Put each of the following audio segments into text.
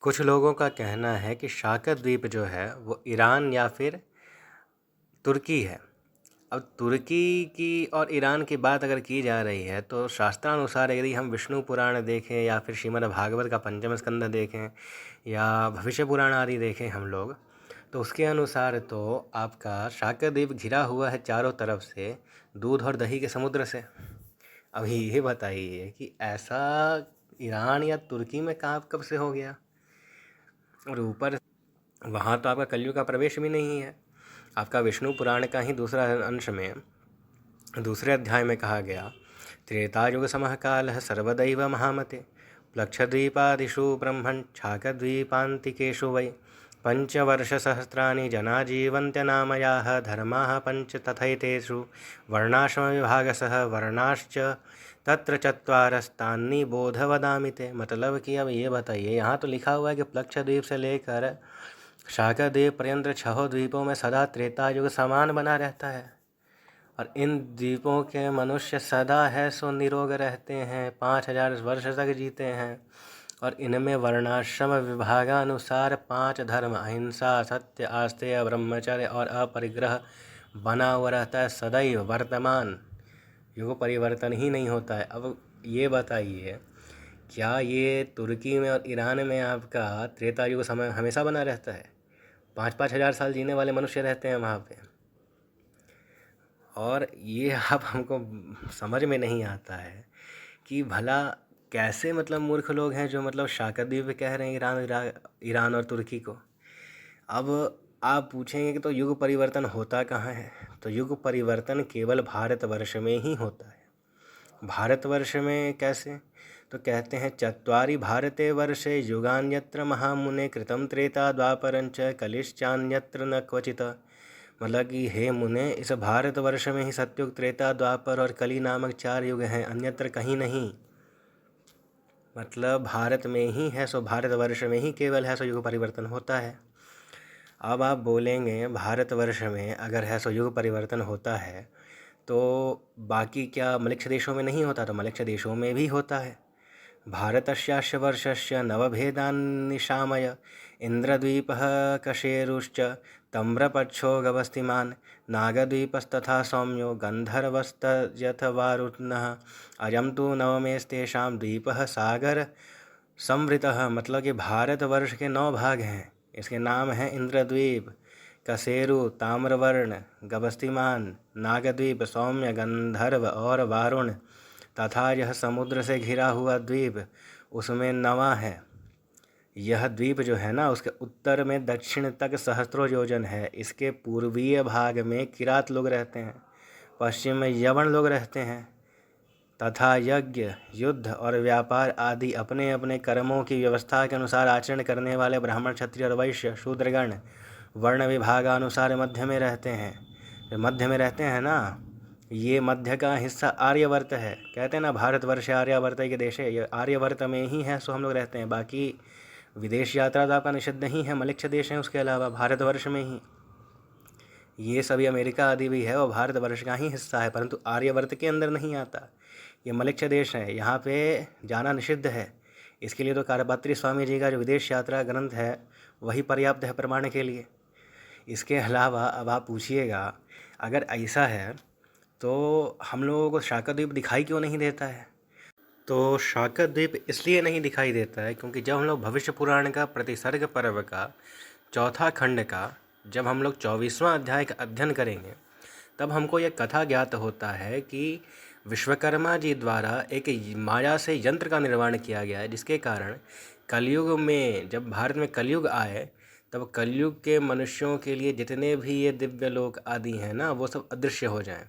कुछ लोगों का कहना है कि शाकर द्वीप जो है वो ईरान या फिर तुर्की है। अब तुर्की की और ईरान की बात अगर की जा रही है तो शास्त्रानुसार यदि हम विष्णु पुराण देखें या फिर श्रीमद् भागवत का पंचम स्कंद देखें या भविष्य पुराण आदि देखें हम लोग, तो उसके अनुसार तो आपका शाकर द्वीप घिरा हुआ है चारों तरफ से दूध और दही के समुद्र से। अभी ये बताइए कि ऐसा ईरान या तुर्की में कहाँ कब से हो गया? और ऊपर वहाँ तो आपका कलयुग का प्रवेश भी नहीं है। आपका विष्णु पुराण का ही दूसरा अंश में दूसरे अध्याय में कहा गया, त्रेतायुग समः कालः सर्वदैव महामते प्लक्षद्वीपादिषु ब्रह्मन् छाकद्वीपान्तिकेषु वै पंचवर्षसहस्राणि जना जीवन्त्यनामयाः धर्माः पंच तथैतेषु वर्णाश्रमविभागसः वर्णाश्च तत्र चत्वारस्तान्नि बोध वदामि ते। मतलब कि अब ये बताइए, यहाँ तो लिखा हुआ है कि प्लक्षद्वीप से लेकर शाकद्वीप पर्यंत छहों द्वीपों में सदा त्रेता युग समान बना रहता है और इन द्वीपों के मनुष्य सदा है सो निरोग रहते हैं, 5000 वर्ष तक जीते हैं और इनमें वर्णाश्रम विभागानुसार 5 धर्म अहिंसा, सत्य, आस्तेय, ब्रह्मचर्य और अपरिग्रह बना हुआ रहता है सदैव वर्तमान। युग परिवर्तन ही नहीं होता है। अब ये बताइए, क्या ये तुर्की में और ईरान में आपका त्रेता युग समय हमेशा बना रहता है? 5-5 हज़ार साल जीने वाले मनुष्य रहते हैं वहाँ पे। और ये अब हमको समझ में नहीं आता है कि भला कैसे मतलब मूर्ख लोग हैं जो मतलब शाकद्वीप कह रहे हैं ईरान और तुर्की को। अब आप पूछेंगे कि तो युग परिवर्तन होता कहाँ है? तो युग परिवर्तन केवल भारतवर्ष में ही होता है। भारतवर्ष में कैसे? तो कहते हैं, चत्वारि भारते वर्षे युगान्यत्र महामुने कृतं त्रेता द्वापरंच कलिश्चान्यत्र न क्वचित। मतलब कि हे मुने, इस भारतवर्ष में ही सत्युग, त्रेता, द्वापर और कली नामक 4 युग हैं, अन्यत्र कहीं नहीं। मतलब भारत में ही है सो भारतवर्ष में ही केवल है सो युग परिवर्तन होता है। अब आप बोलेंगे भारतवर्ष में अगर है सो युग परिवर्तन होता है तो बाकी क्या मलिक्ष देशों में नहीं होता? तो मलिक्ष देशों में भी होता है। भारतस्यास्य वर्षस्य नवभेदान्निशामय इन्द्रद्वीपः कशेरुश्च तम्रपक्षो गवस्तिमान् नागद्वीपस्तथा सौम्यो गन्धर्वस्तयथवारुणः अयं तु नवमेस्तेषां द्वीपः सागर संवृतः। मतलब कि भारतवर्ष के 9 भाग हैं। इसके नाम हैं इंद्रद्वीप, कशेरु, ताम्रवर्ण, गवस्तिमान, नागद्वीप, सौम्य, गंधर्व और वारुण। तथा यह समुद्र से घिरा हुआ द्वीप उसमें 9वां है। यह द्वीप जो है ना, उसके उत्तर में दक्षिण तक सहस्त्रों योजन है। इसके पूर्वीय भाग में किरात लोग रहते हैं, पश्चिम में यवन लोग रहते हैं तथा यज्ञ, युद्ध और व्यापार आदि अपने अपने कर्मों की व्यवस्था के अनुसार आचरण करने वाले ब्राह्मण, क्षत्रिय और वैश्य शूद्रगण वर्ण विभागानुसार मध्य में रहते हैं। मध्य में रहते हैं ना, ये मध्य का हिस्सा आर्यवर्त है। कहते हैं ना, भारतवर्ष आर्यवर्त के देश है। ये आर्यवर्त में ही है सो हम लोग रहते हैं। बाकी विदेश यात्रा तो आपका निषिद्ध नहीं है, मलिक्ष देश हैं उसके अलावा भारतवर्ष में ही। ये सभी अमेरिका आदि भी है वो भारतवर्ष का ही हिस्सा है, परंतु आर्यवर्त के अंदर नहीं आता। ये मलिक्ष देश है, यहाँ पे जाना निषिद्ध है। इसके लिए तो कारपात्री स्वामी जी का जो विदेश यात्रा ग्रंथ है वही पर्याप्त है प्रमाण के लिए। इसके अलावा अब आप पूछिएगा, अगर ऐसा है तो हम लोगों को शाकद्वीप दिखाई क्यों नहीं देता है? तो शाकद्वीप इसलिए नहीं दिखाई देता है क्योंकि जब हम लोग भविष्य पुराण का प्रतिसर्ग पर्व का 4था खंड का जब हम लोग 24वां अध्याय का अध्ययन करेंगे तब हमको यह कथा ज्ञात होता है कि विश्वकर्मा जी द्वारा एक माया से यंत्र का निर्माण किया गया है, जिसके कारण कलयुग में जब भारत में कलयुग आए तब कलयुग के मनुष्यों के लिए जितने भी ये दिव्य लोक आदि हैं ना, वो सब अदृश्य हो जाएं।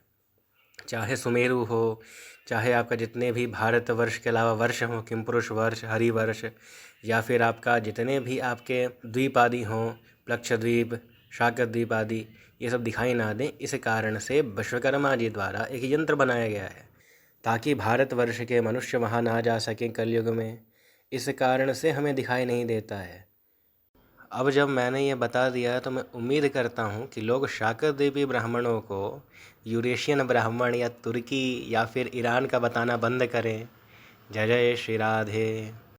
चाहे सुमेरु हो, चाहे आपका जितने भी भारतवर्ष के अलावा वर्ष हों, किमपुरुष वर्ष, हरिवर्ष, या फिर आपका जितने भी आपके द्वीप आदि हों, प्लक्षद्वीप, शाकद्वीप आदि, ये सब दिखाई ना दें। इस कारण से विश्वकर्मा जी द्वारा एक यंत्र बनाया गया है ताकि भारतवर्ष के मनुष्य वहाँ ना जा सकें कलयुग में। इस कारण से हमें दिखाई नहीं देता है। अब जब मैंने ये बता दिया तो मैं उम्मीद करता हूँ कि लोग शाकद्वीपी ब्राह्मणों को यूरेशियन ब्राह्मण या तुर्की या फिर ईरान का बताना बंद करें। जय जय श्री राधे।